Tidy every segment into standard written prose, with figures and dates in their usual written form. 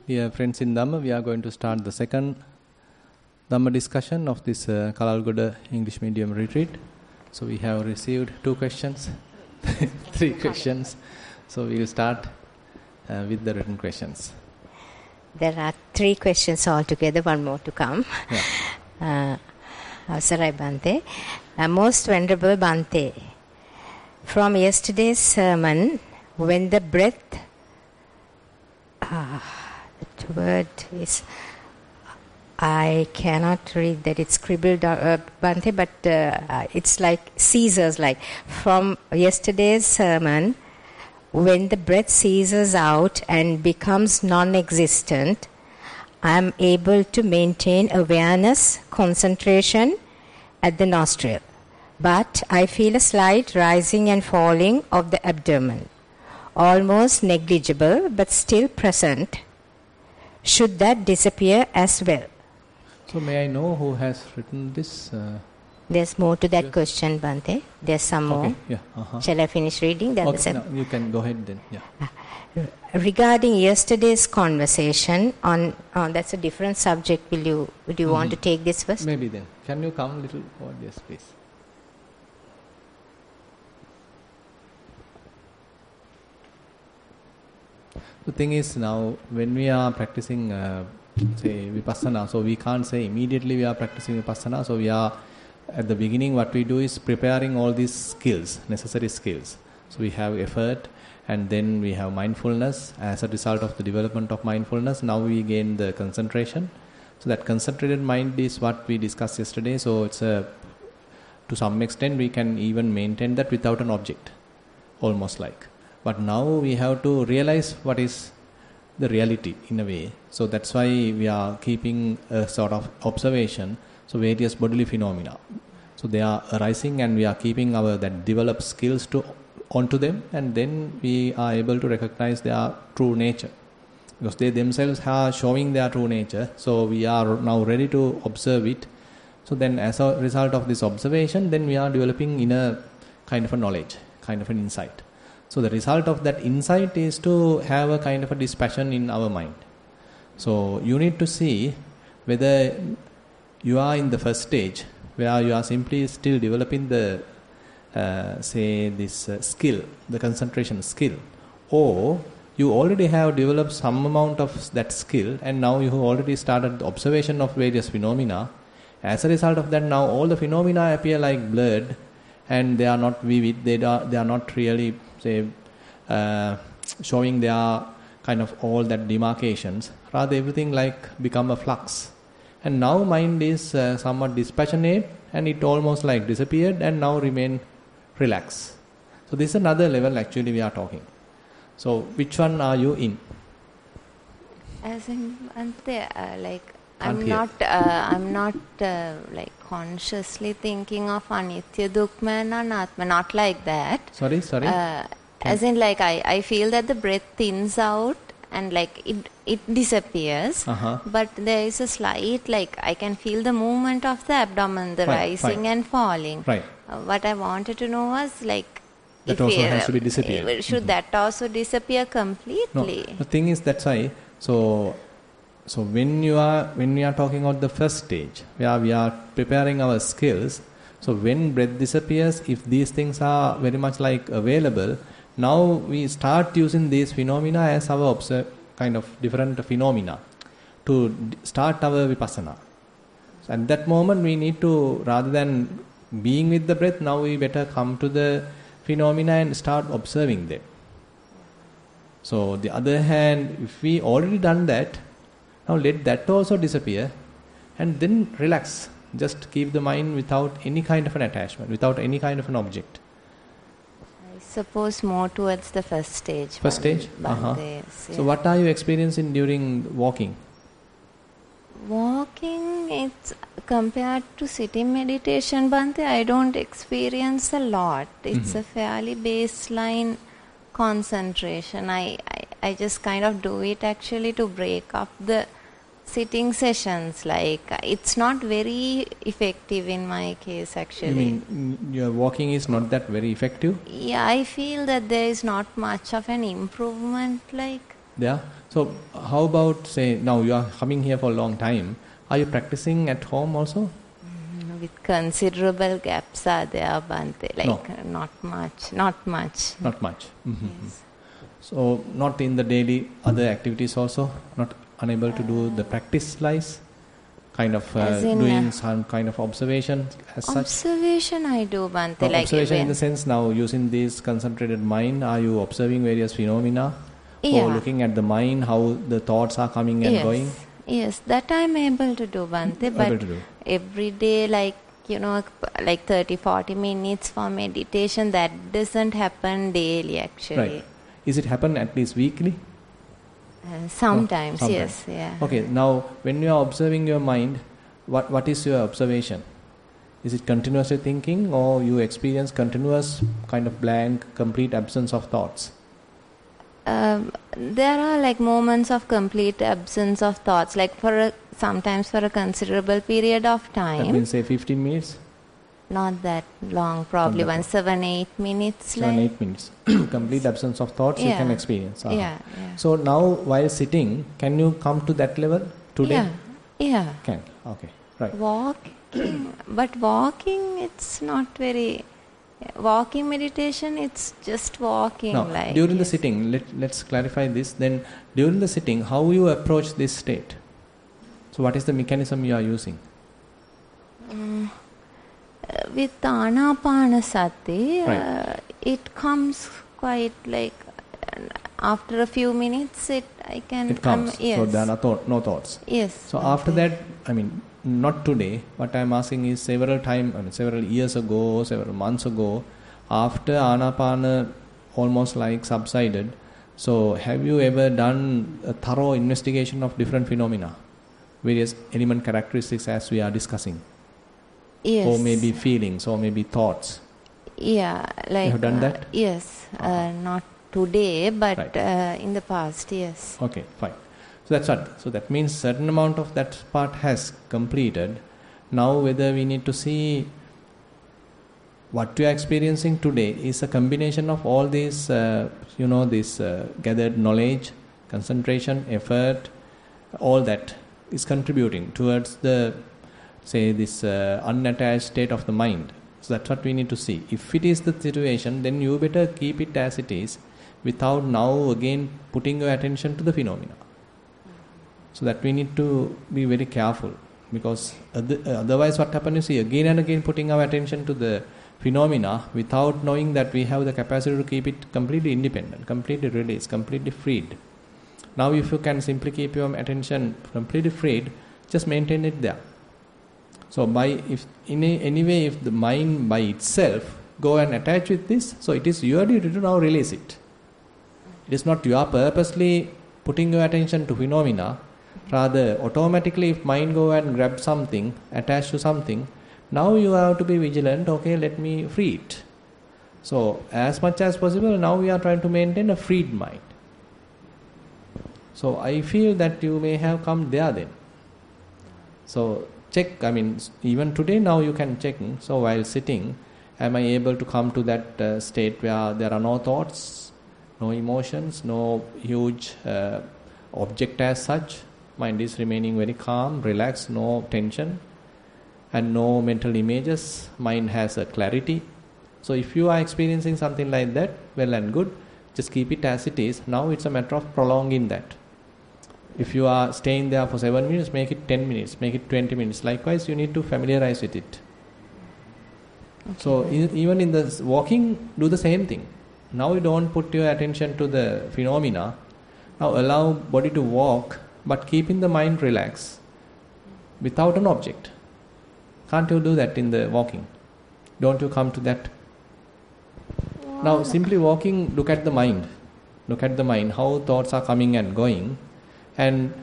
Dear friends in Dhamma, we are going to start the second Dhamma discussion of this Kalalgoda English medium retreat. So we have received 2 questions, 3 questions. So we will start with the written questions. There are 3 questions altogether, 1 more to come. Yeah. Avasarai Bhante. Most Venerable Bhante, from yesterday's sermon, when the breath... the word is... I cannot read that, it's scribbled, Bhante, but it's like ceases, like from yesterday's sermon, when the breath ceases out and becomes non-existent, I am able to maintain awareness, concentration at the nostril. But I feel a slight rising and falling of the abdomen, almost negligible but still present. Should that disappear as well? So may I know who has written this? There's more to that question, Bhante. There's some more. Okay, yeah. Shall I finish reading? Okay, no, you can go ahead then. Yeah. Regarding yesterday's conversation on that's a different subject. Would you want to take this first? Maybe then. Can you come a little forward? Yes, please. The thing is, now when we are practicing say Vipassana, so we can't say immediately we are practicing Vipassana. So we are at the beginning, what we do is preparing all these skills, necessary skills. So we have effort, and then we have mindfulness. As a result of the development of mindfulness, now we gain the concentration. So that concentrated mind is what we discussed yesterday. So it's to some extent we can even maintain that without an object, almost like. But now we have to realize what is the reality in a way. So that's why we are keeping a sort of observation. So various bodily phenomena. So they are arising, and we are keeping our that developed skills onto them, and then we are able to recognize their true nature. Because they themselves are showing their true nature. So we are now ready to observe it. So then as a result of this observation, then we are developing inner kind of a knowledge, kind of an insight. So the result of that insight is to have a kind of a dispassion in our mind. So you need to see whether you are in the first stage, where you are simply still developing the, skill, the concentration skill, or you already have developed some amount of that skill, and now you have already started the observation of various phenomena. As a result of that, now all the phenomena appear like blurred, and they are not vivid, they are not really, showing their kind of all that demarcations. Rather, everything like become a flux. And now mind is somewhat dispassionate, and it almost like disappeared and now remain relaxed. So this is another level actually we are talking. So which one are you in? As in, I'm not like consciously thinking of anitya dukkha and anatma, not like that. Sorry. As in, like I feel that the breath thins out and like it disappears, but there is a slight, like I can feel the movement of the abdomen, the rising and falling. Right. What I wanted to know was like that also has to be disappeared. Should that also disappear completely? No, the thing is that's why. So when you are talking about the first stage, where we are preparing our skills. So when breath disappears, if these things are very much like available, now we start using these phenomena as our kind of different phenomena to start our Vipassana. So at that moment we need to, rather than being with the breath, now we better come to the phenomena and start observing them. So on the other hand, if we already done that, now let that also disappear and then relax. Just keep the mind without any kind of an attachment, without any kind of an object. I suppose more towards the first stage. First stage? Yes, So what are you experiencing during walking? Walking, it's compared to sitting meditation, Bhante, I don't experience a lot. It's a fairly baseline concentration. I just kind of do it actually to break up the sitting sessions. Like it's not very effective in my case actually. You mean your walking is not that very effective? Yeah, I feel that there is not much of an improvement. Like There. So how about, say, now you are coming here for a long time. Are you practicing at home also? With considerable gaps are there, Bhante. Like not much. Not much. Yes. So not in the daily other activities also? Not unable to do the practice lies? Kind of doing some kind of observation as such? Observation I do, Bhante. No, like observation in the sense now using this concentrated mind, are you observing various phenomena? Yeah. Or looking at the mind, how the thoughts are coming and going? Yes, that I am able to do, Bhante. But every day, like 30-40 minutes for meditation, that doesn't happen daily actually. Right. Is it happen at least weekly? Sometimes, Sometimes, yes. Yeah. Okay, now when you are observing your mind, what is your observation? Is it continuously thinking, or you experience continuous kind of blank, complete absence of thoughts? There are like moments of complete absence of thoughts, like sometimes for a considerable period of time. That means say 15 minutes? Not that long, probably 7-8 minutes. 7-8 minutes. Complete absence of thoughts you can experience. Yeah. So now while sitting, can you come to that level today? Yeah. Can. Okay. Right. Walking, it's not very... Walking meditation, it's just walking. Now, like during the sitting, let's clarify this. Then during the sitting, how you approach this state? So what is the mechanism you are using? With Anapanasati, it comes quite like after a few minutes it comes. Yes. So there are no thoughts. Yes. So after that, not today. What I am asking is several years ago, several months ago, after Anapana almost like subsided. So have you ever done a thorough investigation of different phenomena, various element characteristics as we are discussing? Yes. Or maybe feelings, or maybe thoughts. Yeah, like you have done that? Yes, not today, but in the past, yes. Okay, fine. So that's what. So that means certain amount of that part has completed. Now whether we need to see what we are experiencing today is a combination of all these, this gathered knowledge, concentration, effort, all that is contributing towards the, say, this unattached state of the mind. So that's what we need to see. If it is the situation, then you better keep it as it is without now again putting your attention to the phenomena. So that we need to be very careful, because otherwise what happens is again and again putting our attention to the phenomena without knowing that we have the capacity to keep it completely independent, completely released, completely freed. Now if you can simply keep your attention completely freed, just maintain it there. So if the mind by itself go and attach with this, so it is your duty to now release it. It is not you are purposely putting your attention to phenomena. Rather, automatically if mind go and grab something, attach to something, now you have to be vigilant, okay, let me free it. So as much as possible, now we are trying to maintain a freed mind. So I feel that you may have come there then. So check, even today now you can check. So while sitting, am I able to come to that state where there are no thoughts, no emotions, no huge object as such? Mind is remaining very calm, relaxed, no tension, and no mental images. Mind has a clarity. So if you are experiencing something like that, well and good, just keep it as it is. Now it's a matter of prolonging that. If you are staying there for 7 minutes, make it 10 minutes, make it 20 minutes. Likewise, you need to familiarize with it. Okay. So even in the walking, do the same thing. Now you don't put your attention to the phenomena. Now allow body to walk, but keeping the mind relaxed without an object. Can't you do that in the walking? Don't you come to that? Now simply walking, look at the mind. Look at the mind, how thoughts are coming and going. And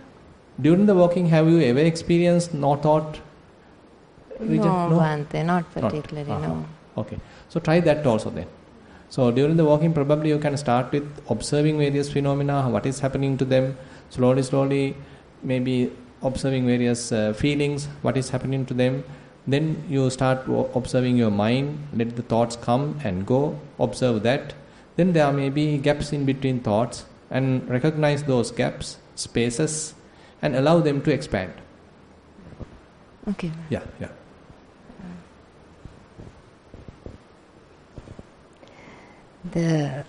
during the walking, have you ever experienced no thought? No, Bhante, not particularly, no. Okay, so try that also then. So during the walking, probably you can start with observing various phenomena, what is happening to them. Slowly, maybe observing various feelings, what is happening to them. Then you start observing your mind, let the thoughts come and go, observe that. Then there may be gaps in between thoughts, and recognize those gaps, spaces, and allow them to expand. Okay. Yeah. The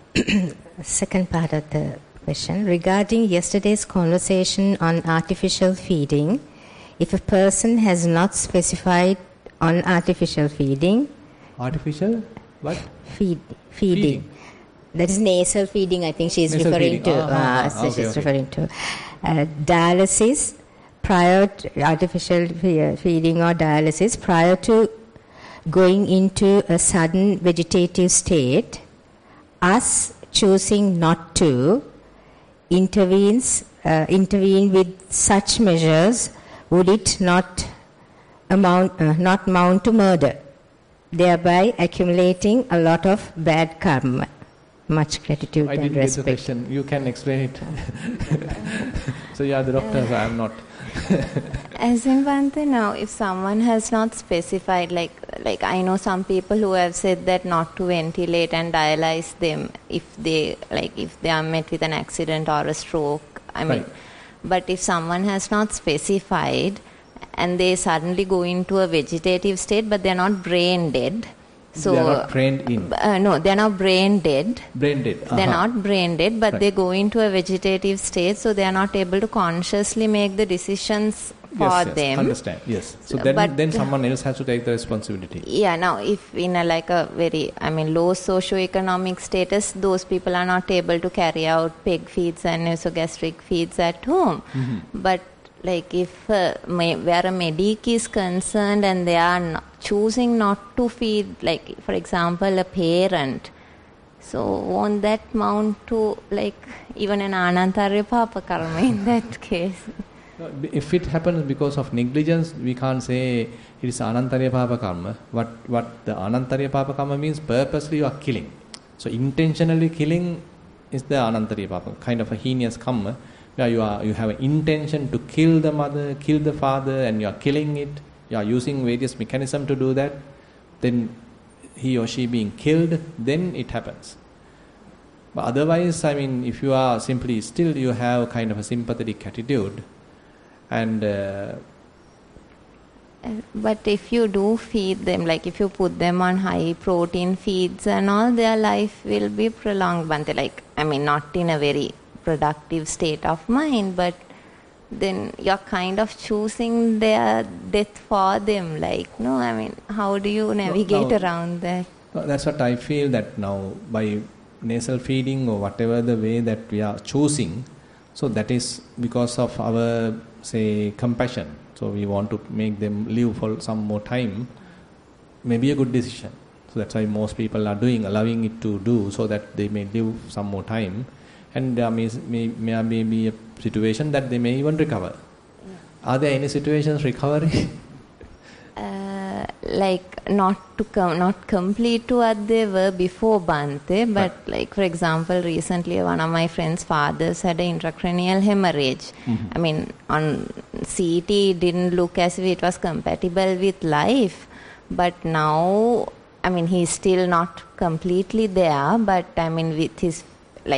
second part of the question, regarding yesterday's conversation on artificial feeding, if a person has not specified on artificial feeding... Artificial? What? Feeding. That is nasal feeding, I think she is referring to. She's referring to. Dialysis, prior to artificial feeding or dialysis, prior to going into a sudden vegetative state, us choosing not to intervene with such measures, would it not mount to murder, thereby accumulating a lot of bad karma? Much gratitude and respect. I didn't get the question. You can explain it. So you are the doctor, so I am not. As in Bhante, now if someone has not specified, like I know some people who have said that not to ventilate and dialyze them if they are met with an accident or a stroke. Right. But if someone has not specified and they suddenly go into a vegetative state, but they are not brain dead. So they are not trained in. No, they are not brain dead. Brain dead. They are not brain dead, but they go into a vegetative state, so they are not able to consciously make the decisions for them. Understand. Yes. So then someone else has to take the responsibility. Yeah. Now, if in a very low socioeconomic status, those people are not able to carry out peg feeds and nasogastric feeds at home. Mm-hmm. But if where a medic is concerned and they are choosing not to feed, for example, a parent, so won't that mount to even an anantarya papa karma in that case? If it happens because of negligence, we can't say it is anantarya papa karma. What the anantarya papa karma means, purposely you are killing. So intentionally killing is the anantarya papa, kind of a heinous karma. Yeah, you have an intention to kill the mother, kill the father, and you are killing it. You are using various mechanisms to do that. Then he or she being killed, then it happens. But otherwise, if you are simply still, you have kind of a sympathetic attitude, and. But if you do feed them, if you put them on high protein feeds and all, their life will be prolonged. Bhante, not in a very productive state of mind, but then you're kind of choosing their death for them. How do you navigate around that? That's what I feel, that now by nasal feeding or whatever the way that we are choosing, so that is because of our, compassion. So we want to make them live for some more time, maybe a good decision. So that's why most people are allowing it to do, so that they may live some more time. And there may be a situation that they may even recover. Yeah. Are there any situations recovery? Not complete to what they were before Bhante, but for example, recently one of my friend's fathers had an intracranial hemorrhage. Mm-hmm. On CT it didn't look as if it was compatible with life, but now, he's still not completely there, but with his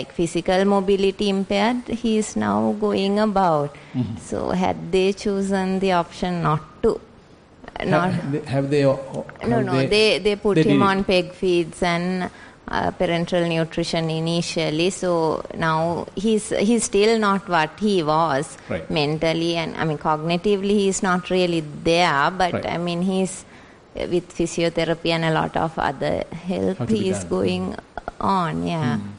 physical mobility impaired, he is now going about. Mm-hmm. So had they chosen the option not to, they put him on peg feeds and parenteral nutrition initially. So now he's still not what he was mentally, and cognitively he's not really there, but he's with physiotherapy and a lot of other help he is going on. Yeah. Mm.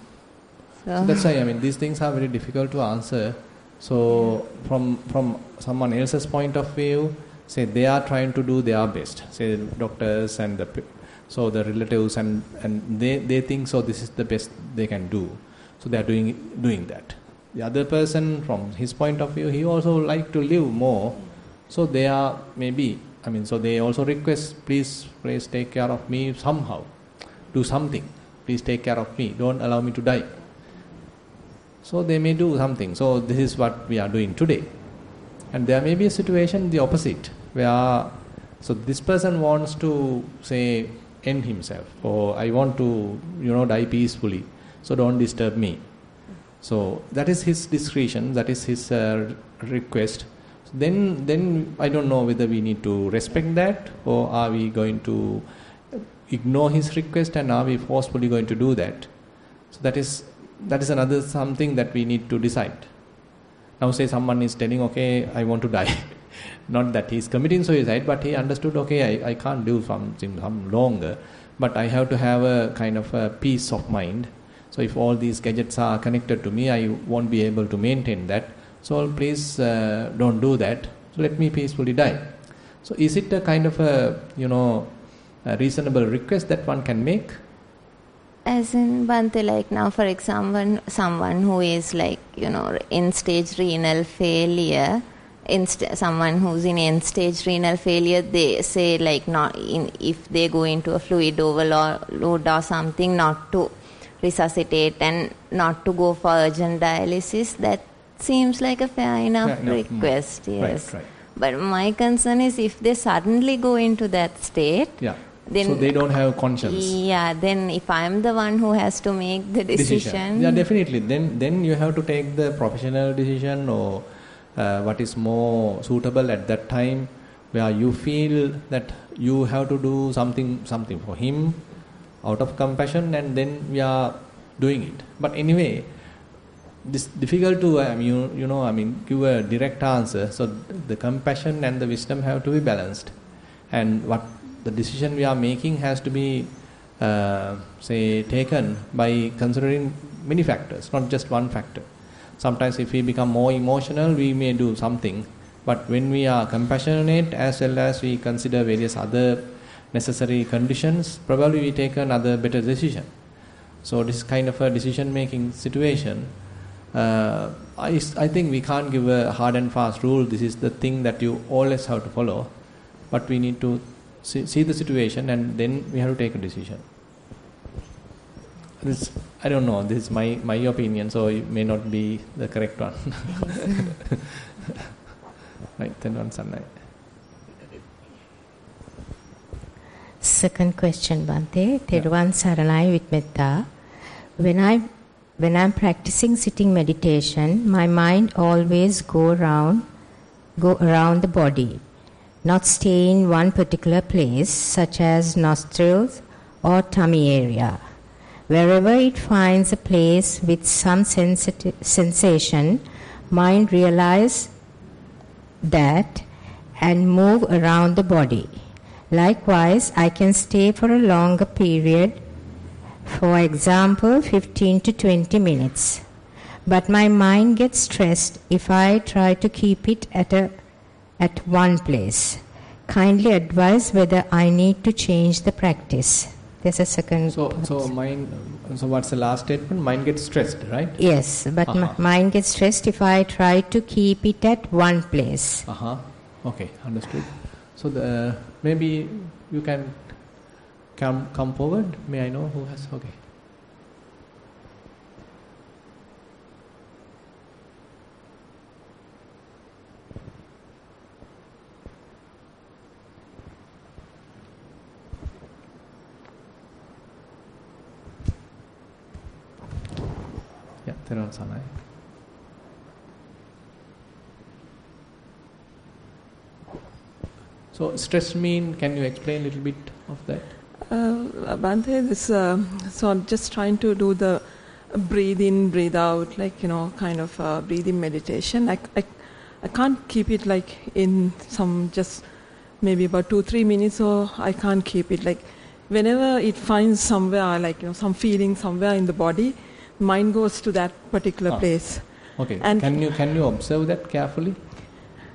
So that's why these things are very difficult to answer. So from someone else's point of view, they are trying to do their best. Doctors and the relatives and they think so this is the best they can do. So they are doing that. The other person, from his point of view, he also like to live more. So they are so they also request, please take care of me somehow. Do something. Please take care of me. Don't allow me to die. So they may do something. So this is what we are doing today. And there may be a situation the opposite, where this person wants to end himself, or I want to die peacefully, so don't disturb me. So that is his discretion, that is his request. Then I don't know whether we need to respect that, or are we going to ignore his request, and are we forcefully going to do that? So that is another something that we need to decide. Now say someone is telling, okay, I want to die. Not that he is committing suicide, but he understood, okay, I can't do something longer, but I have to have a kind of a peace of mind. So if all these gadgets are connected to me, I won't be able to maintain that. So please don't do that. So let me peacefully die. So is it a kind of a reasonable request that one can make? As in, Bhante, like now, for example, someone who is like, in stage renal failure, someone who's in end stage renal failure, they say like if they go into a fluid overload or something, not to resuscitate and not to go for urgent dialysis. That seems like a fair enough request. Yes. Right. But my concern is if they suddenly go into that state. Yeah. Then, so they don't have conscience. Yeah, then if I am the one who has to make the decision. Yeah, definitely. Then you have to take the professional decision, or what is more suitable at that time, where you feel that you have to do something for him out of compassion, and then we are doing it. But anyway, this difficult to give a direct answer. So the compassion and the wisdom have to be balanced, and what the decision we are making has to be taken by considering many factors, not just one factor. Sometimes if we become more emotional, we may do something, but when we are compassionate, as well as we consider various other necessary conditions, probably we take another better decision. So this kind of a decision making situation, I think we can't give a hard and fast rule, this is the thing that you always have to follow, but we need to see the situation, and then we have to take a decision. This, I don't know, this is my opinion, so it may not be the correct one. Right, then on Sunday. Second question, Bhante. Theruvan Saranai with Metta. When I'm practicing sitting meditation, my mind always go around the body, not stay in one particular place, such as nostrils or tummy area. Wherever it finds a place with some sensation, mind realize that and move around the body. Likewise, I can stay for a longer period, for example 15 to 20 minutes. But my mind gets stressed if I try to keep it at one place. Kindly advise whether I need to change the practice. There's a second. So what's the last statement? Mind gets stressed, right? Yes, but mind gets stressed if I try to keep it at one place. Okay, understood. So maybe you can come forward. May I know who has? Okay. Yeah, Thero Sanai. So stress mean, can you explain a little bit of that? Bhante, so I'm just trying to do the breathe in, breathe out, kind of breathing meditation. I can't keep it like in some just maybe about 2-3 minutes, or I can't keep it like whenever it finds somewhere some feeling somewhere in the body, mind goes to that particular place. Okay. And can you observe that carefully?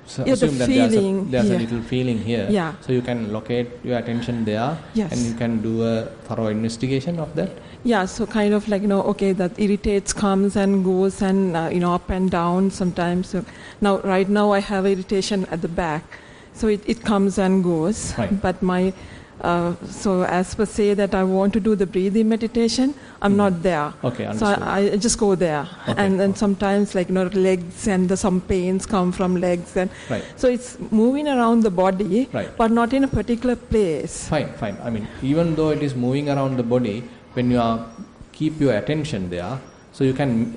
So yeah, assume the that feeling, there's a little feeling here. Yeah. So you can locate your attention there. Yes. And you can do a thorough investigation of that. Yeah, so kind of that irritates, comes and goes, and up and down sometimes. So right now I have irritation at the back, so it comes and goes. Right. But so as per say that I want to do the breathing meditation, I'm not there. Okay, so understood. I just go there, Okay. and then sometimes legs and some pains come from legs, and Right. so it's moving around the body, Right. but not in a particular place. Fine. I mean, even though it is moving around the body, when you keep your attention there, So you can,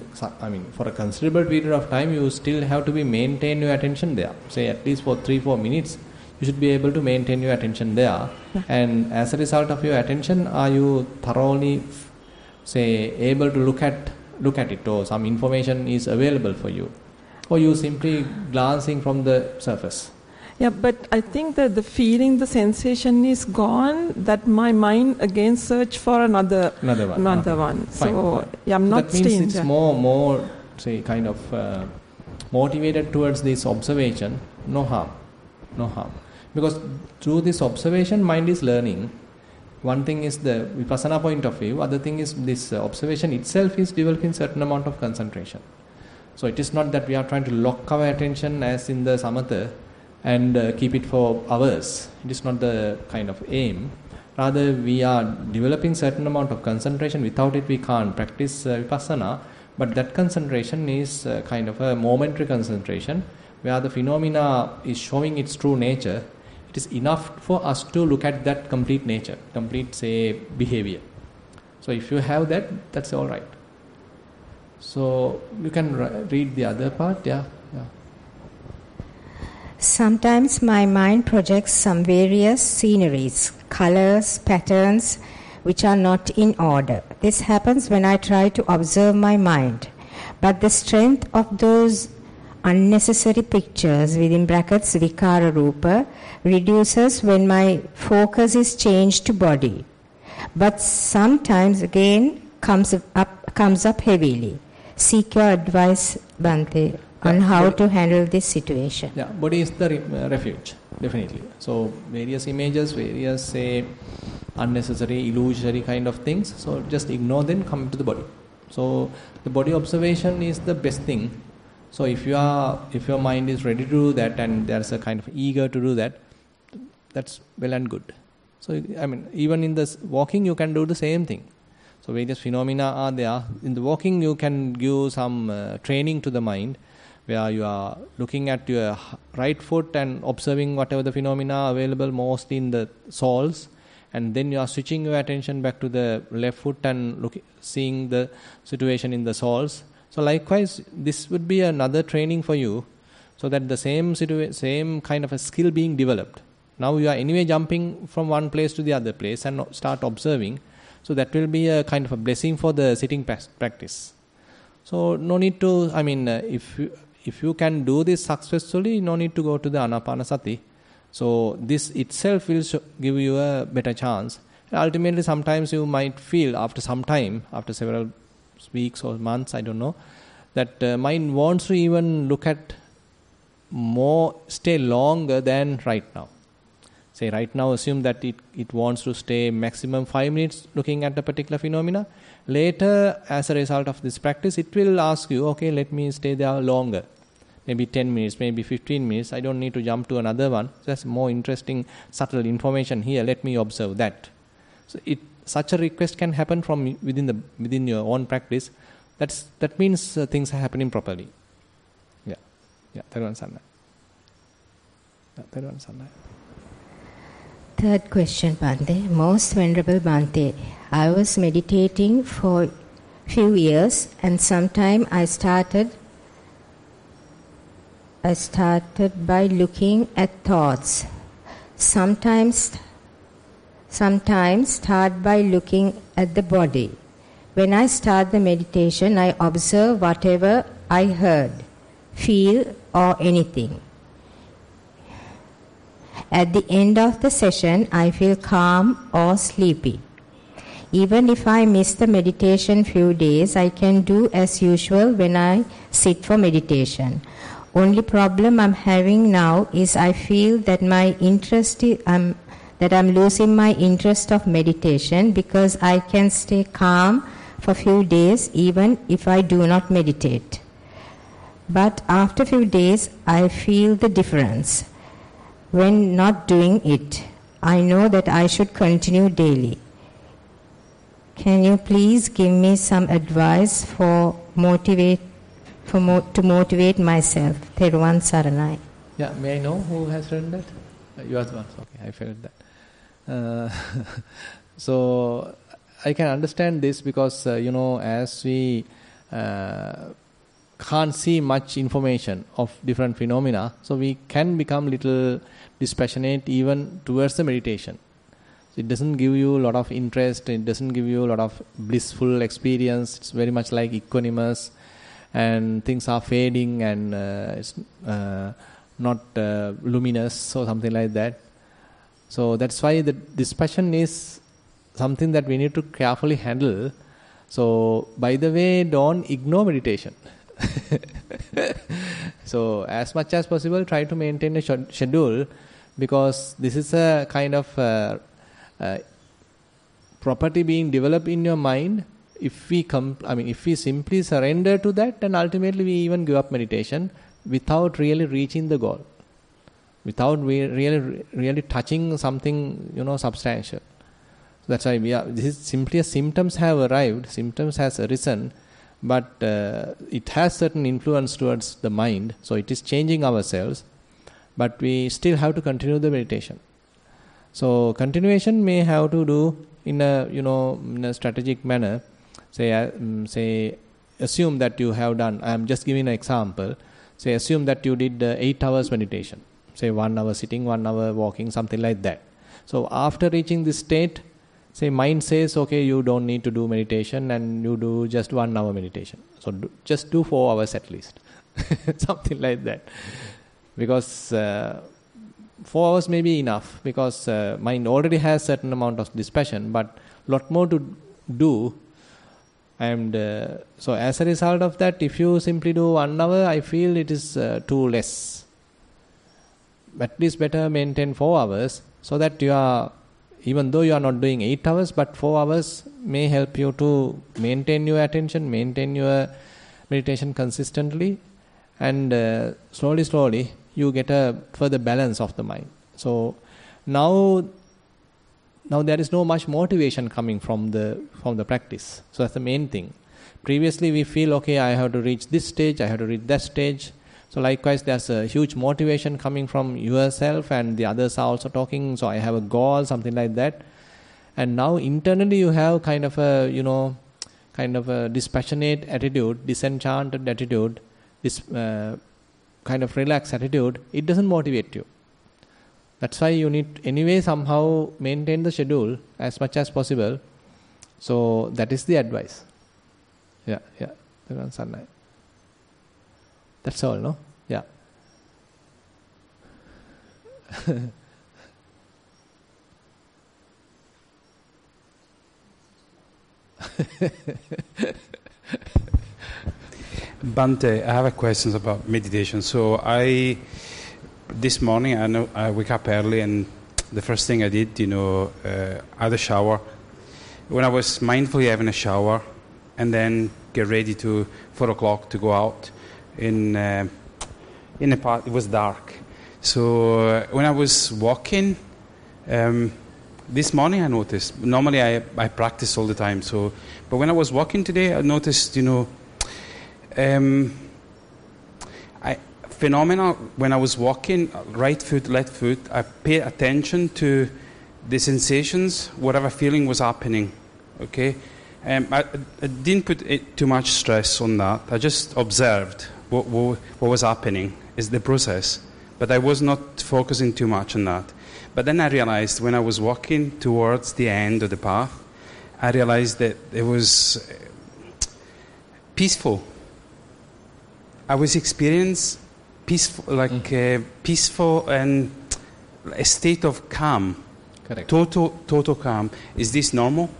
for a considerable period of time, you still have to maintain your attention there. Say at least for 3-4 minutes, you should be able to maintain your attention there. Yeah. And as a result of your attention, are you thoroughly, able to look at it, or some information is available for you, or you simply glancing from the surface? Yeah, but I think that the feeling, the sensation is gone, that my mind again search for another one. So, Fine. yeah, I'm not that means staying it's there. more kind of motivated towards this observation. No harm. Because through this observation, mind is learning. One thing is the Vipassana point of view, other thing is this observation itself is developing certain amount of concentration. So it is not that we are trying to lock our attention as in the samatha and keep it for hours. It is not the kind of aim. Rather, we are developing certain amount of concentration. Without it, we can't practice Vipassana. But that concentration is kind of a momentary concentration, where the phenomena is showing its true nature. It is enough for us to look at that complete nature, complete, behavior. So if you have that, that's all right. So you can read the other part, yeah. Sometimes my mind projects some various sceneries, colors, patterns, which are not in order. This happens when I try to observe my mind. But the strength of those unnecessary pictures, within brackets Vikara Rupa, reduces when my focus is changed to body. But sometimes again comes up heavily. Seek your advice, Bhante, on how to handle this situation. Yeah, body is the refuge, definitely. So various images, various unnecessary, illusory kind of things. So just ignore them, come to the body. So the body observation is the best thing. So if your mind is ready to do that, and there's a kind of eager to do that, that's well and good. So even in this walking, you can do the same thing. So various phenomena are there. In the walking, you can give some training to the mind, where you are looking at your right foot and observing whatever the phenomena are available mostly in the soles, and then you are switching your attention back to the left foot and seeing the situation in the soles. So likewise, this would be another training for you, so that the same kind of a skill being developed. Now you are anyway jumping from one place to the other place and start observing. So that will be a kind of a blessing for the sitting practice. So no need to, if you can do this successfully, no need to go to the Anapanasati. So this itself will give you a better chance. And ultimately, sometimes you might feel after some time, after several weeks or months, I don't know, that mind wants to even look at stay longer than right now. Say right now, assume that it wants to stay maximum 5 minutes looking at a particular phenomena. Later, as a result of this practice, it will ask you, okay, let me stay there longer. Maybe 10 minutes, maybe 15 minutes. I don't need to jump to another one. There's more interesting, subtle information here. Let me observe that. So such a request can happen from within your own practice. That means things are happening properly. Yeah. Thero Sanna. Third question, Bhante. Most Venerable Bhante, I was meditating for few years, and sometime I started by looking at thoughts. Sometimes start by looking at the body. When I start the meditation, I observe whatever I heard, feel, or anything. At the end of the session, I feel calm or sleepy. Even if I miss the meditation few days, I can do as usual when I sit for meditation. Only problem I'm having now is I feel that I'm losing my interest of meditation, because I can stay calm for few days even if I do not meditate. But after few days, I feel the difference. When not doing it, I know that I should continue daily. Can you please give me some advice to motivate myself? Theruvan Saranai. Yeah, may I know who has written that? You are the one. Okay, I felt that. So I can understand this because as we can't see much information of different phenomena, so we can become little dispassionate even towards the meditation. It doesn't give you a lot of interest, it doesn't give you a lot of blissful experience. It's very much like equanimous, and things are fading, and it's not luminous or something like that. So that's why the dispassion is something that we need to carefully handle. So by the way, don't ignore meditation. So as much as possible, try to maintain a schedule, because this is a kind of property being developed in your mind. If we if we simply surrender to that, then ultimately we even give up meditation without really reaching the goal, without really touching something substantial. So that's why this is simply symptoms have arrived, symptoms has arisen, but it has certain influence towards the mind, so it is changing ourselves, but we still have to continue the meditation. So continuation may have to do in a strategic manner. Say assume that you have done, I am just giving an example, say assume that you did 8 hours meditation, say 1 hour sitting, 1 hour walking, something like that. So after reaching this state, say mind says, okay, you don't need to do meditation, and you do just 1 hour meditation. So just do 4 hours at least. Something like that. Because 4 hours may be enough, because mind already has certain amount of dispassion, but lot more to do. And so as a result of that, if you simply do 1 hour, I feel it is too less. At least better maintain 4 hours, so that you are, even though you are not doing 8 hours, but 4 hours may help you to maintain your attention, maintain your meditation consistently, and slowly you get a further balance of the mind. So now there is no much motivation coming from the practice. So that's the main thing. Previously we feel, okay, I have to reach this stage, I have to reach that stage. So likewise, there's a huge motivation coming from yourself, and the others are also talking, so I have a goal, something like that. And now internally you have kind of a dispassionate attitude, disenchanted attitude, this kind of relaxed attitude. It doesn't motivate you. That's why you need anyway somehow maintain the schedule as much as possible. So that is the advice. Yeah. That's all, no? Yeah. Bhante, I have a question about meditation. So this morning I wake up early, and the first thing I did, I had a shower. When I was mindfully having a shower, and then get ready to 4 o'clock to go out in a part, it was dark. So when I was walking, this morning I noticed. Normally I practice all the time. But when I was walking today, I noticed, phenomena when I was walking, right foot, left foot, I paid attention to the sensations, whatever feeling was happening. Okay, I didn't put too much stress on that. I just observed what was happening, is the process, but I was not focusing too much on that. But then I realized when I was walking towards the end of the path, I realized that it was peaceful. I was experiencing peaceful and a state of calm. Correct. Total calm. Is this normal?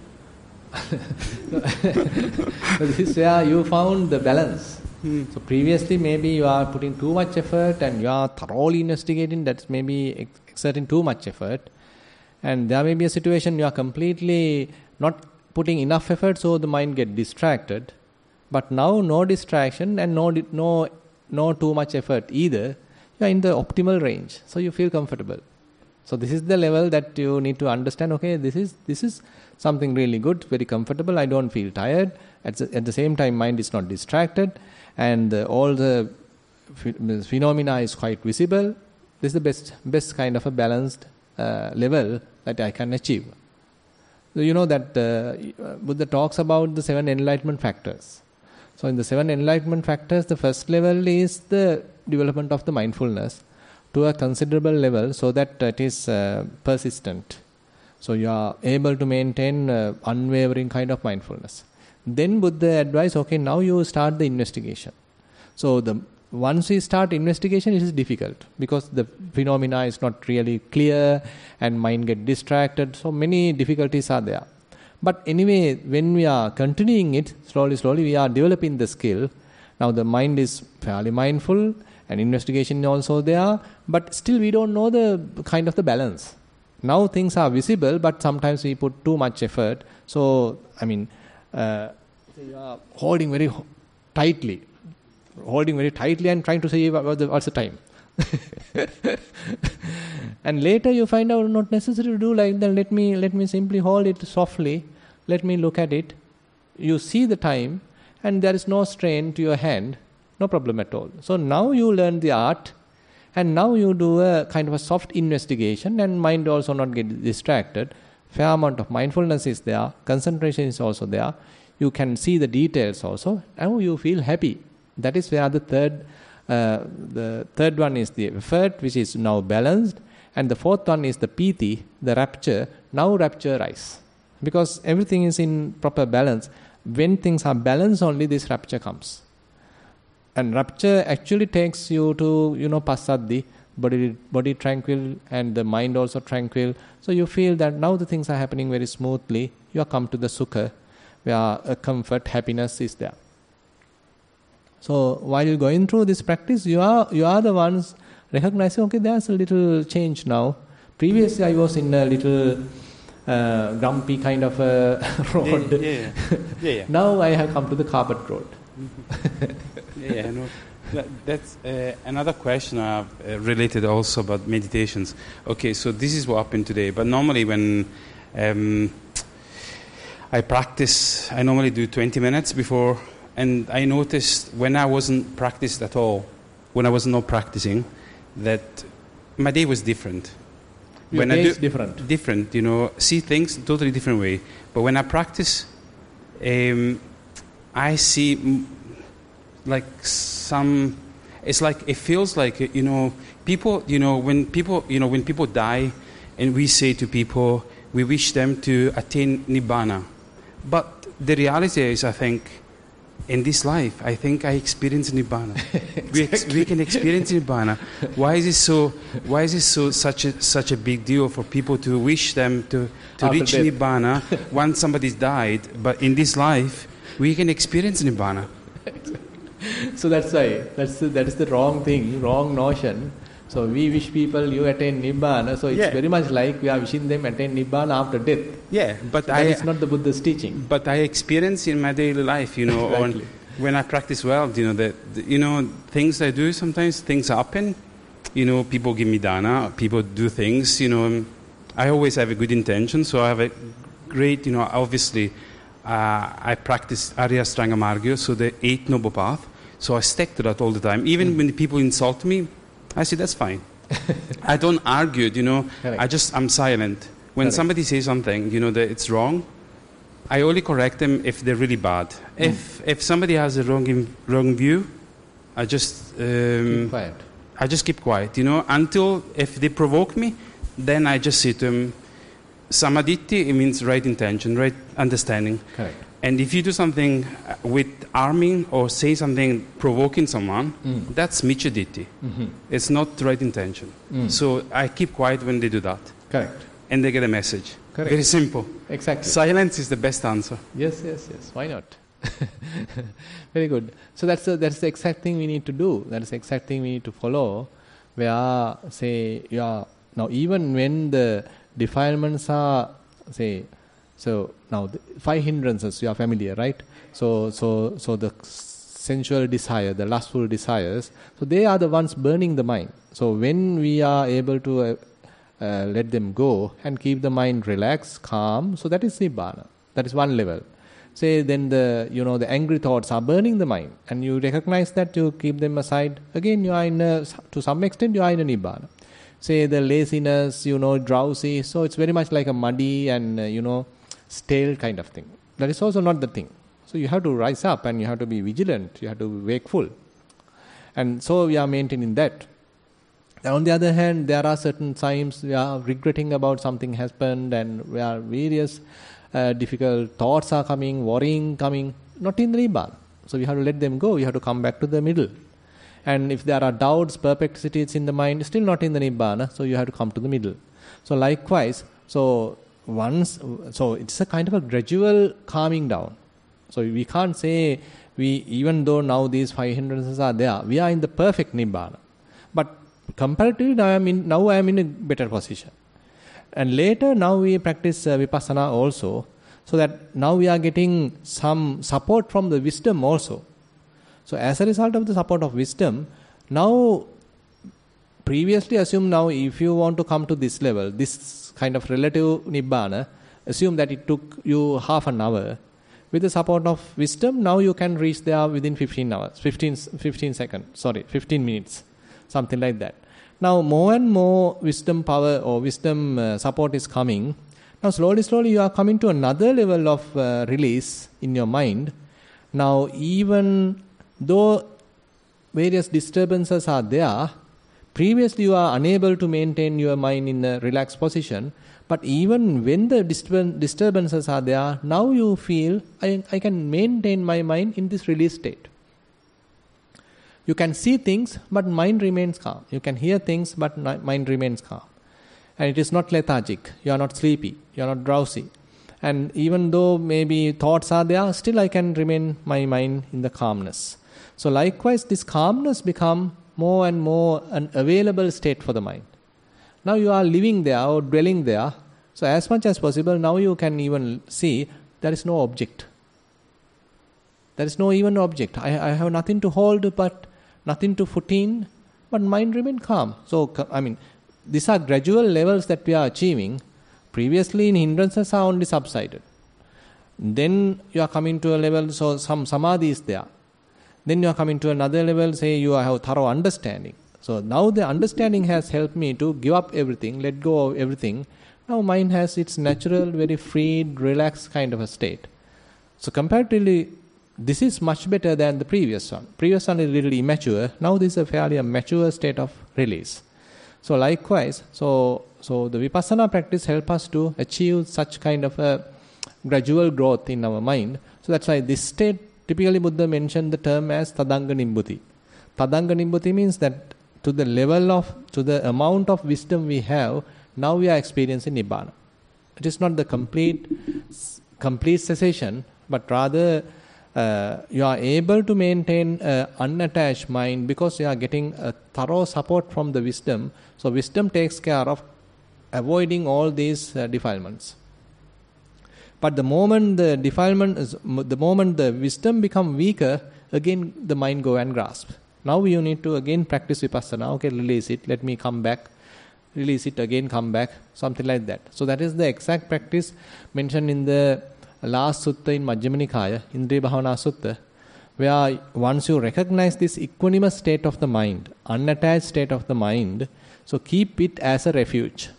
This is where you found the balance. So previously maybe you are putting too much effort and you are thoroughly investigating, that's maybe exerting too much effort. And there may be a situation you are completely not putting enough effort, so the mind get distracted. But now no distraction and no too much effort either. You are in the optimal range, so you feel comfortable. So this is the level that you need to understand. Okay, this is something really good, very comfortable. I don't feel tired. At the same time, mind is not distracted, and all the phenomena is quite visible. This is the best kind of a balanced level that I can achieve. So you know that Buddha talks about the 7 enlightenment factors. So in the 7 enlightenment factors, the first level is the development of the mindfulness to a considerable level so that it is persistent. So you are able to maintain unwavering kind of mindfulness. Then Buddha advised, okay, now you start the investigation. So once we start investigation, it is difficult because the phenomena is not really clear and mind get distracted. So many difficulties are there. But anyway, when we are continuing it, slowly, we are developing the skill. Now the mind is fairly mindful and investigation is also there, but still we don't know the kind of the balance. Now things are visible, but sometimes we put too much effort. So, you are holding very tightly and trying to say what's the time. And later you find out not necessary to do like that. Let me simply hold it softly. Let me look at it. You see the time and there is no strain to your hand. No problem at all. So now you learn the art and now you do a kind of a soft investigation and mind also not get distracted. Fair amount of mindfulness is there. Concentration is also there. You can see the details also. Now you feel happy. That is where the third one is the effort, which is now balanced, and the fourth one is the piti, the rapture. Now rapture rise, because everything is in proper balance. When things are balanced, only this rapture comes. And rapture actually takes you to passaddhi, body tranquil, and the mind also tranquil. So you feel that now the things are happening very smoothly. You are come to the sukha, where a comfort, happiness is there. So while you're going through this practice, you are the ones recognizing, okay, there's a little change now. Previously I was in a little grumpy kind of a road. Yeah. Now I have come to the carpet road. No. That's another question related also about meditations. Okay, so this is what happened today. But normally when I practice, I normally do 20 minutes before. And I noticed when I wasn't practiced at all, when I was not practicing, that my day was different. Your day is different. Different, see things totally different way. But when I practice, I see like it's like it feels like people, when people die, and we say to people, we wish them to attain nibbana. But the reality is, I think, in this life, I think I experience nibbana. Exactly. We can experience nibbana. Why is it so such a big deal for people to wish them to reach death. nibbana once somebody's died? But in this life, we can experience nibbana. So that's why that is the wrong thing, wrong notion. So we wish people you attain nibbana. So it's very much like we are wishing them attain nibbana after death. Yeah, but so that is not the Buddha's teaching. But I experience in my daily life, Exactly. when I practice well, things I do, sometimes things happen. People give me dana, people do things. I always have a good intention, so I have a great. Obviously, I practice Arya Ashtanga Margya, so the 8 Noble Path. So I stick to that all the time. Even when people insult me, I say that's fine. I don't argue, Correct. I'm silent. When Correct. somebody says something, that it's wrong, I only correct them if they're really bad. If somebody has a wrong view, I just Keep quiet. I just keep quiet, until if they provoke me, then I just say to them, samaditi, it means right intention, right understanding. Correct. And if you do something with arming or say something provoking someone, that's michaditi. Mm-hmm. It's not right intention. So I keep quiet when they do that. Correct. And they get a message. Correct. Very simple. Exactly. Silence is the best answer. Yes. Why not? Very good. So that's the exact thing we need to do. That is the exact thing we need to follow. Where now even when the defilements are so now the 5 hindrances you are familiar, right? So the sensual desire, the lustful desires, so they are the ones burning the mind. So when we are able to let them go and keep the mind relaxed, calm, so that is nibbana. That is one level. Say then the angry thoughts are burning the mind, and you recognize that, you keep them aside. Again, you are to some extent you are in a nibbana. Say the laziness, drowsy, so it's very much like a muddy and stale kind of thing. That is also not the thing. So you have to rise up and you have to be vigilant, you have to be wakeful. And so we are maintaining that. And on the other hand, there are certain times we are regretting about something happened and where various difficult thoughts are coming, worrying coming, not in the Nibbana. So we have to let them go, we have to come back to the middle. And if there are doubts, perplexities in the mind, still not in the Nibbana, so you have to come to the middle. So likewise, so it's a kind of a gradual calming down. So we can't say, even though now these 5 hindrances are there, we are in the perfect Nibbana. But comparatively, now I am in a better position. And later, now we practice Vipassana also, so that now we are getting some support from the wisdom also. So as a result of the support of wisdom, now previously assume now if you want to come to this level, this kind of relative Nibbana, assume that it took you half an hour. With the support of wisdom, now you can reach there within 15 minutes, something like that. Now more and more wisdom power or wisdom support is coming. Now slowly you are coming to another level of release in your mind. Now even though various disturbances are there, previously you are unable to maintain your mind in a relaxed position, but even when the disturbances are there, now you feel, I can maintain my mind in this released state. You can see things, but mind remains calm. You can hear things, but mind remains calm. And it is not lethargic. You are not sleepy. You are not drowsy. And even though maybe thoughts are there, still I can remain my mind in the calmness. So likewise, this calmness become more and more an available state for the mind. Now you are living there or dwelling there. So as much as possible, now you can even see there is no object. There is no even object. I have nothing to hold, but nothing to foot in, but mind remain calm. So, these are gradual levels that we are achieving. Previously, in hindrances are only subsided. Then you are coming to a level, so some samadhi is there. Then you are coming to another level, say you have thorough understanding. So now the understanding has helped me to give up everything, let go of everything. Now mind has its natural, very freed, relaxed kind of a state. So comparatively, this is much better than the previous one. Previous one is really immature. Now this is a fairly mature state of release. So likewise, so the Vipassana practice helps us to achieve such kind of a gradual growth in our mind. So that's why this state, typically Buddha mentioned the term as Tadanga Nibbutī. Tadanga Nibbutī means that to the amount of wisdom we have, now we are experiencing Nibbana. It is not the complete cessation, but rather you are able to maintain an unattached mind because you are getting a thorough support from the wisdom. So wisdom takes care of avoiding all these defilements. But the moment the moment the wisdom become weaker, again the mind go and grasp. Now you need to again practice Vipassana. Okay, release it, let me come back. Release it again, come back, something like that. So that is the exact practice mentioned in the last sutta in Majjhima Nikaya, Indriya Bhavana Sutta, where once you recognize this equanimous state of the mind, unattached state of the mind, so keep it as a refuge.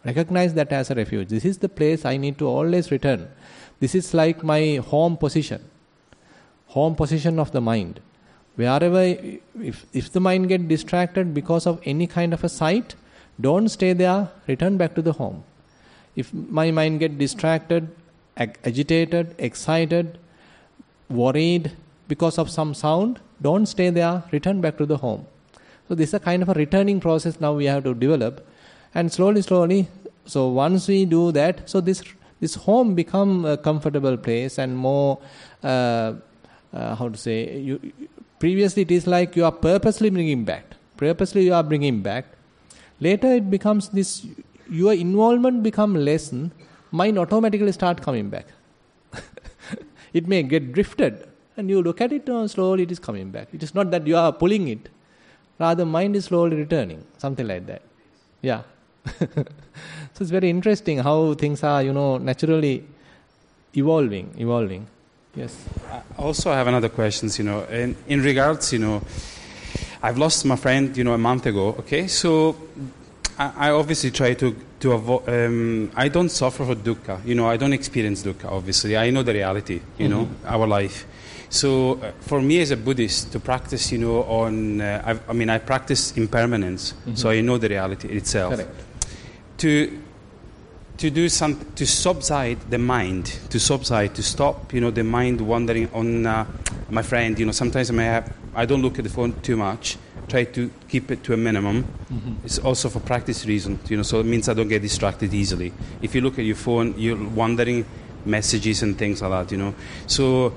Recognize that as a refuge. This is the place I need to always return. This is like my home position of the mind. Wherever, if the mind gets distracted because of any kind of a sight, don't stay there, return back to the home. If my mind gets distracted, agitated, excited, worried because of some sound, don't stay there, return back to the home. So this is a kind of a returning process now we have to develop. And slowly, so once we do that, so this home become a comfortable place and more, previously it is like you are purposely bringing back. Later it becomes this, your involvement become lessen, mind automatically start coming back. It may get drifted and you look at it and slowly it is coming back. It is not that you are pulling it, rather mind is slowly returning, something like that. Yeah. So it's very interesting how things are, naturally evolving. Yes. I also have another question, in regards, I've lost my friend, a month ago, okay? So I obviously try to avoid. I don't suffer for dukkha. I don't experience dukkha. Obviously, I know the reality. Our life. So for me as a Buddhist, to practice, I practice impermanence. So I know the reality itself. Correct. To do something to subside the mind, to stop, the mind wandering on my friend. Sometimes I don't look at the phone too much. Try to keep it to a minimum. It's also for practice reasons, so it means I don't get distracted easily. If you look at your phone, you're wandering messages and things like that, So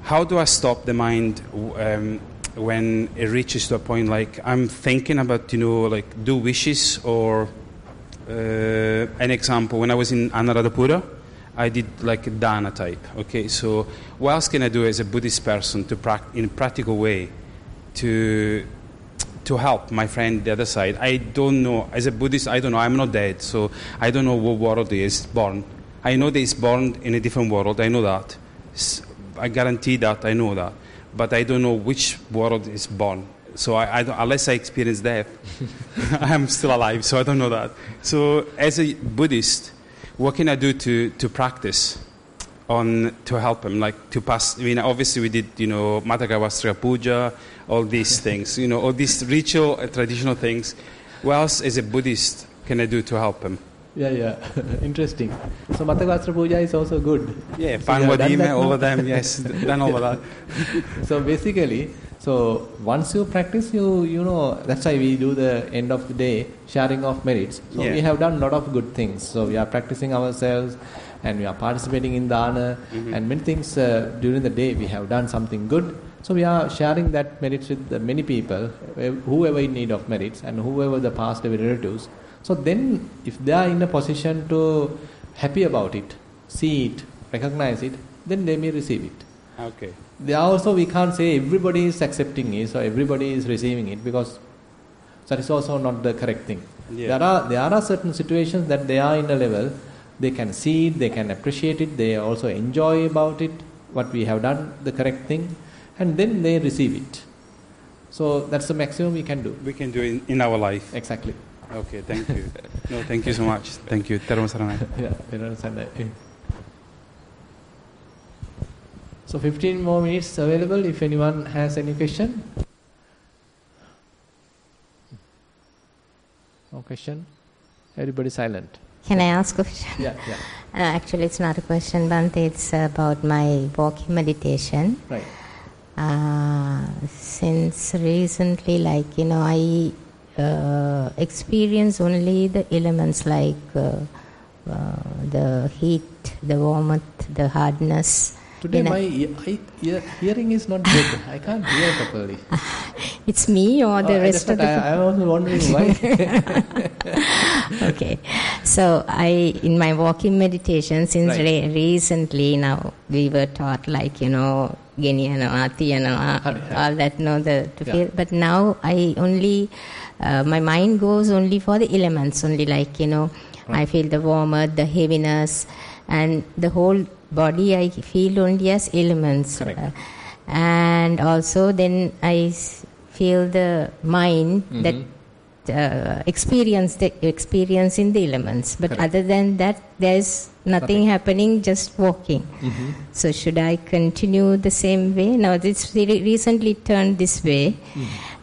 how do I stop the mind when it reaches to a point like I'm thinking about, do wishes or an example, when I was in Anuradhapura, I did like a dana type. Okay, so what else can I do as a Buddhist person in a practical way to help my friend the other side? I don't know. As a Buddhist, I don't know. I'm not dead, so I don't know what world he is born. I know that he's born in a different world. I know that. I guarantee that. I know that. But I don't know which world is born. So I don't, unless I experience death, I am still alive. So I don't know that. So as a Buddhist, what can I do to practice to help him, like to pass? Obviously we did, Matagavastra Puja, all these things, all these ritual, traditional things. What else as a Buddhist can I do to help him? Yeah. Interesting. So Matagavastra Puja is also good. Yeah, Panwadime, all of them, yes, done all of that. So basically, once you practice, that's why we do the end of the day sharing of merits. So we have done a lot of good things. So we are practicing ourselves and we are participating in dana and many things during the day we have done something good. So we are sharing that merits with many people, whoever in need of merits and whoever the past away relatives. So then if they are in a position to happy about it, see it, recognize it, then they may receive it. Okay. There also we can't say everybody is accepting it or everybody is receiving it, because that is also not the correct thing. Yeah. There are certain situations that they are in a level, they can see it, they can appreciate it, they also enjoy about it, what we have done, the correct thing, and then they receive it. So that's the maximum we can do. We can do it in our life. Exactly. Okay, thank you. No, thank you so much. Thank you. Thero Nissarana. Yeah, so 15 more minutes available if anyone has any question. No question? Everybody silent. Can I ask a question? Yeah. Actually, it's not a question, Bhante. It's about my walking meditation. Right. Since recently, I experience only the elements like the heat, the warmth, the hardness. Today my hearing is not good. I can't hear properly. It's me or the rest of the... I was wondering why. Okay. So in my walking meditation, since recently now, we were taught Geniana, Tiyana, all that, feel. But now I only, my mind goes only for the elements, only I feel the warmth, the heaviness, and the whole body I feel only as elements. And also then I feel the mind that experience in the elements. But other than that, there is nothing happening, just walking. So should I continue the same way? Now it's recently turned this way.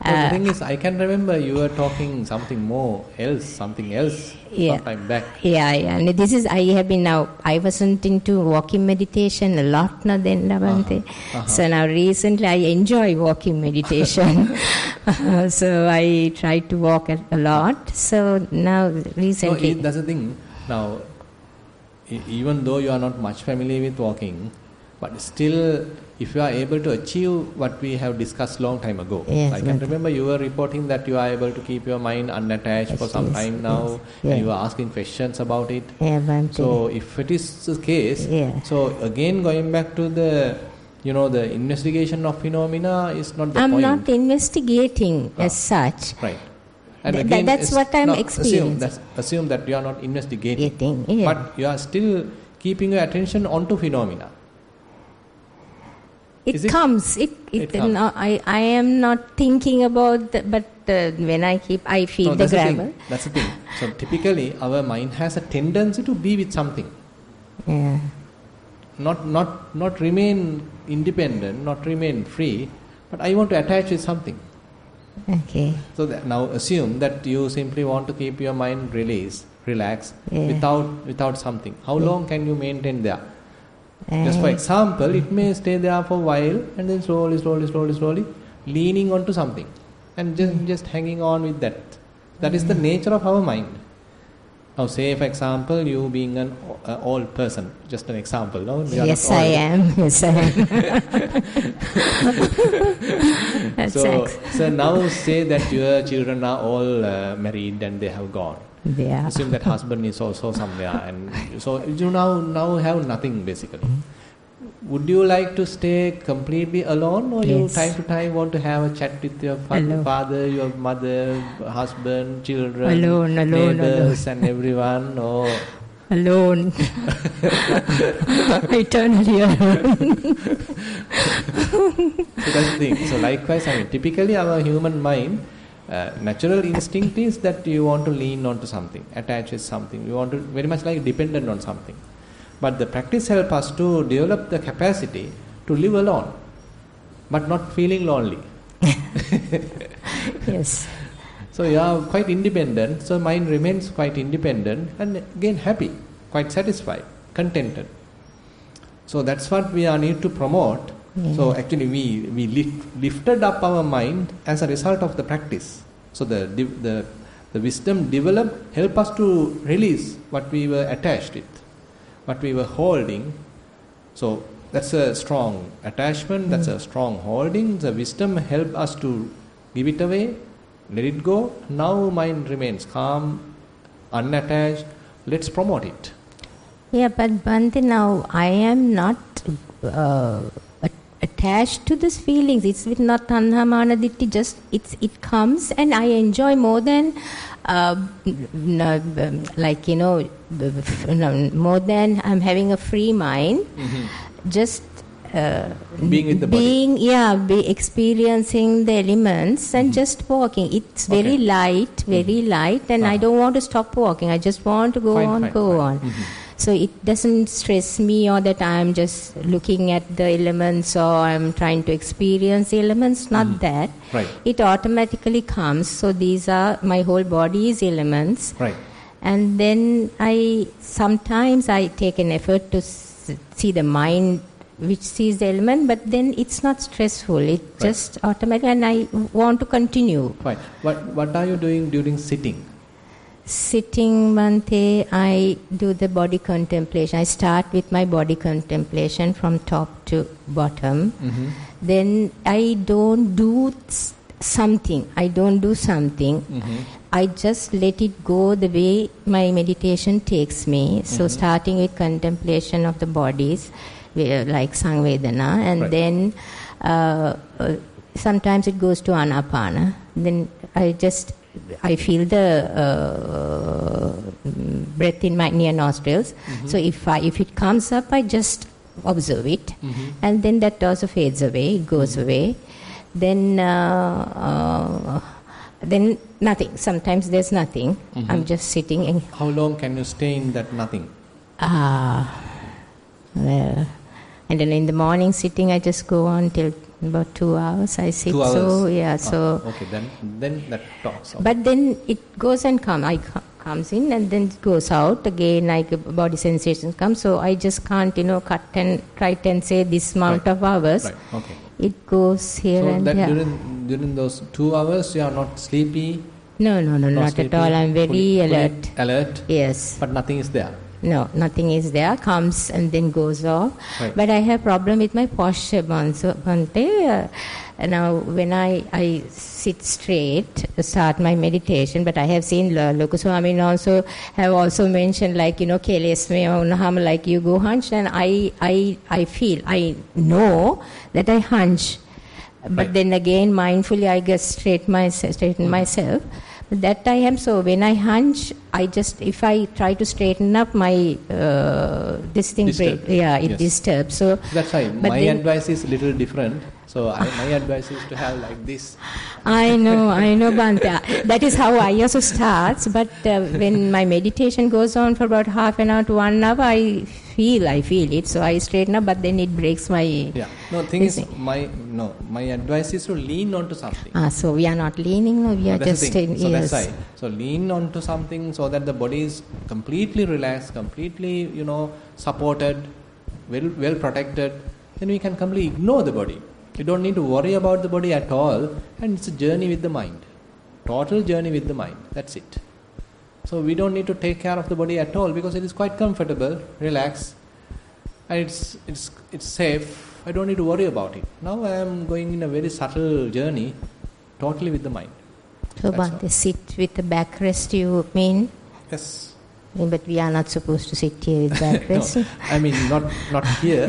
The thing is, I can remember you were talking something else some time back. Yeah. And this is, I wasn't into walking meditation a lot now then, Bhante. So now recently I enjoy walking meditation. So I try to walk a lot. So now recently... that's the thing. Now, even though you are not much familiar with walking, but still, if you are able to achieve what we have discussed long time ago, I can remember you were reporting that you are able to keep your mind unattached for some time now, and you are asking questions about it. So if it is the case, so again going back to the investigation of phenomena is not the point. I'm not investigating as such. Right. And again, that's what I'm experiencing. Assume that you are not investigating, but you are still keeping your attention onto phenomena. It comes. I am not thinking about that, but when I feel No, the that's the grammar. thing. That's the thing. So typically, our mind has a tendency to be with something. Yeah. Not remain independent, not remain free, but I want to attach with something. Okay. So now assume that you simply want to keep your mind relaxed, Yeah. without something. How long can you maintain there? Uh, Just for example, it may stay there for a while and then slowly leaning onto something and just hanging on with that. That is the nature of our mind. Now say for example, you being an old person, just an example. No? You are Yes, not I old. am. Yes, I am. That's So now say that your children are all married and they have gone. Yeah. Assume that husband is also somewhere, and so you now have nothing basically. Would you like to stay completely alone, or you Yes. time to time want to have a chat with your Alone. father, your mother, husband, children, Alone, neighbors, and everyone? Or Alone. Eternally alone. so that's the thing. So likewise, typically our human mind, natural instinct is that you want to lean onto something, attach with something. You want to very much like dependent on something. But the practice helps us to develop the capacity to live alone, but not feeling lonely. Yes. So you are quite independent, so mind remains quite independent and again happy, quite satisfied, contented. So that's what we need to promote. So actually we lifted up our mind as a result of the practice. So the wisdom developed help us to release what we were attached with, what we were holding. So that's a strong attachment, that's a strong holding. The wisdom help us to give it away, let it go. Now mind remains calm, unattached. Let's promote it. Yeah, but Bhante, now I am not attached to these feelings. It's with not tanha mana ditti, just it comes and I enjoy more than more than I'm having a free mind. Just Being with the body. be experiencing the elements and just walking. It's very light, and I don't want to stop walking. I just want to go on. So it doesn't stress me or that I'm just looking at the elements or I'm trying to experience the elements. Not that. Right. It automatically comes. So these are my whole body's elements. Right. And then sometimes I take an effort to see the mind which sees the element, but then it's not stressful. It just automatic, and I want to continue. Fine. What are you doing during sitting? Sitting, Bhante, I do the body contemplation. I start with my body contemplation from top to bottom. Then I don't do something. I just let it go the way my meditation takes me. So starting with contemplation of the bodies, like Sangvedana, and then sometimes it goes to Anapana. Then I feel the breath in my near nostrils. So if it comes up, I just observe it, and then that also fades away, it goes away. Then nothing. Sometimes there's nothing. I'm just sitting. And How long can you stay in that nothing? Well, and then in the morning sitting, I just go on till about 2 hours. I sit. 2 hours. So yeah. So. Okay, then that talks. Okay. But then it goes and comes. Comes in and then it goes out again. Like body sensations come. So I just can't cut and write and say this amount of hours. Right. Okay. It goes here So and that there. during those 2 hours you are not sleepy. No, not sleepy, at all. I'm very fully alert. Alert. Yes. But nothing is there. No, nothing is there. Comes and then goes off. Right. But I have problem with my posture, Bhante. Now, when I sit straight, start my meditation, but I have seen Lokaswami also have also mentioned keles me unham, like you go hunch, and I feel, I know that I hunch. But then again, mindfully, I get straighten myself. That I am. So when I hunch, if I try to straighten up my this thing, Disturb. it Yes. disturbs. So That's why my advice is little different. So my advice is to have like this. I know, Bhante. That is how I also starts. But when my meditation goes on for about half an hour to 1 hour, I feel it. So I straighten up, but then it breaks my... Yeah. No, thing is, my advice is to lean onto something. So we are not leaning, no, we are just staying. So that's right. So lean onto something so that the body is completely relaxed, completely, supported, well protected. Then we can completely ignore the body. You don't need to worry about the body at all, and it's a journey with the mind. Total journey with the mind. That's it. So we don't need to take care of the body at all because it is quite comfortable, relaxed, and it's safe. I don't need to worry about it. Now I am going in a very subtle journey, totally with the mind. So Bhante, sit with the backrest, you mean? Yes. But we are not supposed to sit here with backrest. No, I mean not here.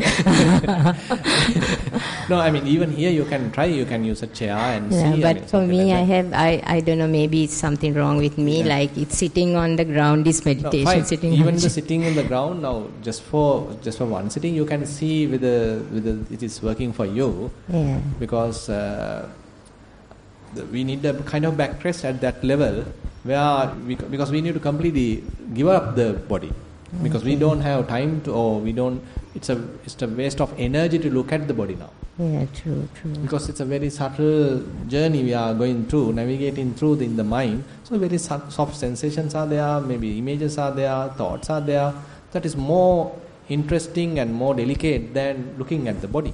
No, I mean even here you can try. You can use a chair and see. But for me, I don't know. Maybe it's something wrong with me. Yeah. Like it's sitting on the ground is meditation. No, sitting even the sitting on the ground now, just for one sitting, you can see whether it is working for you. Yeah. Because we need a kind of backrest at that level because we need to completely give up the body because we don't have time to, or we don't. It's a waste of energy to look at the body now. Yeah, true. Because it's a very subtle journey we are going through, navigating through in the mind. So very soft sensations are there, maybe images are there, thoughts are there. That is more interesting and more delicate than looking at the body.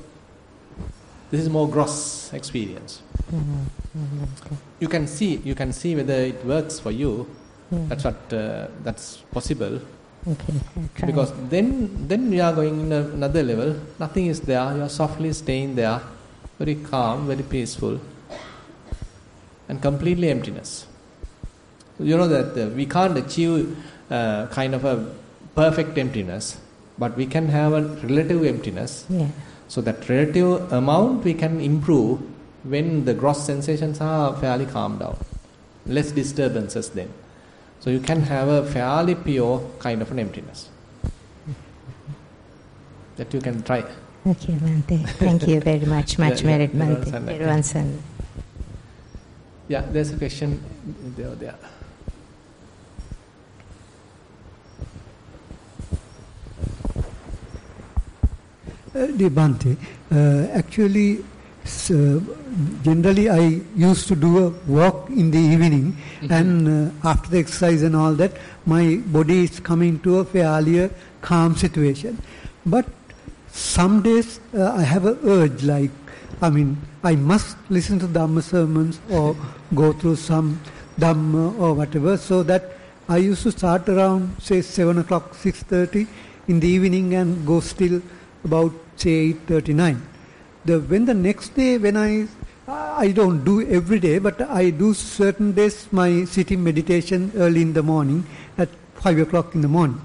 This is more gross experience. Okay. You can see whether it works for you. That's possible. Okay. Because then we are going in another level. Nothing is there. You are softly staying there, very calm, very peaceful, and completely emptiness. You know that we can't achieve kind of a perfect emptiness, but we can have a relative emptiness. Yeah. So that relative amount we can improve when the gross sensations are fairly calmed down. Less disturbances then. So you can have a fairly pure kind of an emptiness. That you can try. Okay, Bhante. Thank you very much. Much merit, Bhante. Yeah, there's a question there. Dear Bhante, actually, generally I used to do a walk in the evening, and after the exercise and all that, my body is coming to a fairly calm situation. But some days I have an urge, I must listen to Dhamma sermons or go through some Dhamma or whatever, so that I used to start around, say, 7 o'clock, 6:30 in the evening and go still about, say, 8:39. When the next day, when I don't do every day, but I do certain days my sitting meditation early in the morning at 5 o'clock in the morning.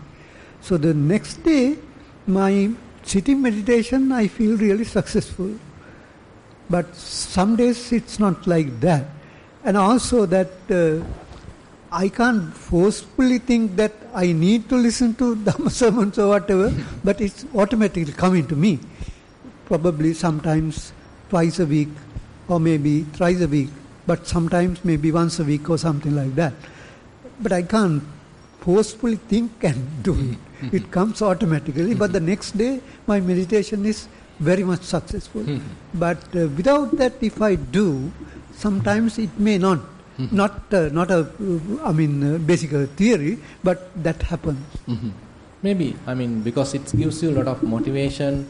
So the next day, my sitting meditation, I feel really successful. But some days it's not like that. And also that I can't forcefully think that I need to listen to Dhamma sermons or whatever, but it's automatically coming to me. Probably sometimes twice a week or maybe thrice a week, but sometimes maybe once a week or something like that. But I can't forcefully think and do it. It comes automatically, but the next day my meditation is very much successful. But without that, if I do, sometimes it may not. Not a basic theory, but that happens. Maybe, because it gives you a lot of motivation,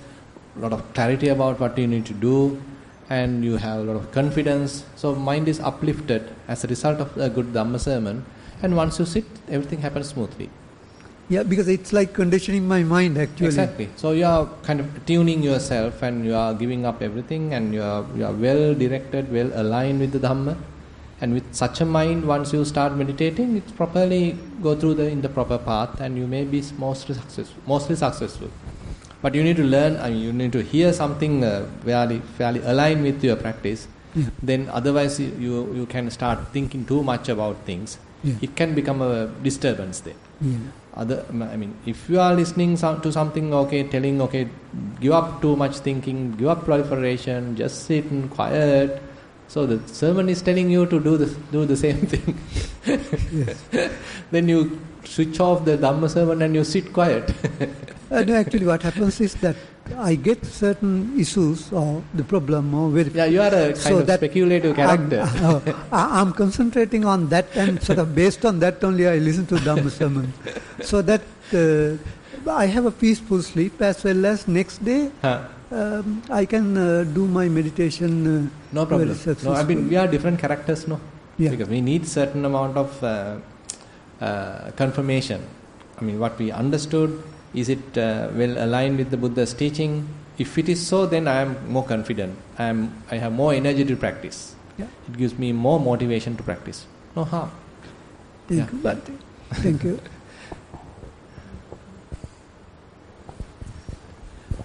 a lot of clarity about what you need to do, and you have a lot of confidence. So mind is uplifted as a result of a good Dhamma sermon, and once you sit, everything happens smoothly. Yeah, because it's like conditioning my mind actually. Exactly. So you are kind of tuning yourself, and you are giving up everything, and you are well directed, well aligned with the Dhamma. And with such a mind, once you start meditating, it's properly go through in the proper path, and you may be mostly successful. But you need to learn, you need to hear something fairly aligned with your practice. Yeah. Then otherwise you can start thinking too much about things, Yeah. it can become a disturbance then. Yeah. If you are listening to something, okay, telling, okay, give up too much thinking, give up proliferation, just sit and quiet. So the sermon is telling you to do the same thing. Yes. Then you switch off the Dhamma sermon and you sit quiet. No, actually what happens is that I get certain issues or the problem or very... Yeah, you are a kind of speculative character. I'm concentrating on that, and sort of based on that only I listen to Dhamma sermon. So that I have a peaceful sleep, as well as next day I can do my meditation no problem. very successfully. We are different characters, no? Yeah. Because we need certain amount of confirmation. What we understood, is it well aligned with the Buddha's teaching? If it is so, then I am more confident. I have more energy to practice. Yeah. It gives me more motivation to practice. No harm. Thank you, Bhante. Thank you.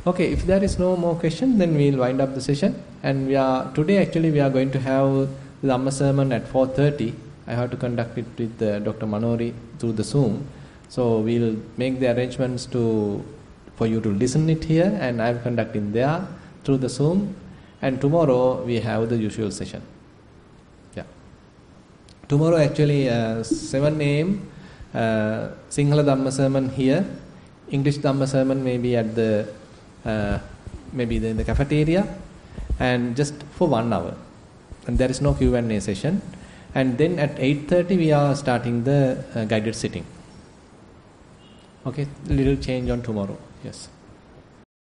Okay, if there is no more question, then we will wind up the session. And today we are going to have the Dhamma sermon at 4:30. I have to conduct it with Dr. Manori through the Zoom. So we will make the arrangements for you to listen it here, and I will conduct it there through the Zoom. And tomorrow we have the usual session. Yeah. Tomorrow 7 a.m. Sinhala Dhamma sermon here. English Dhamma sermon maybe at the in the cafeteria, and just for 1 hour. And there is no Q&A session. And then at 8:30 we are starting the guided sitting. Okay, little change on tomorrow. Yes.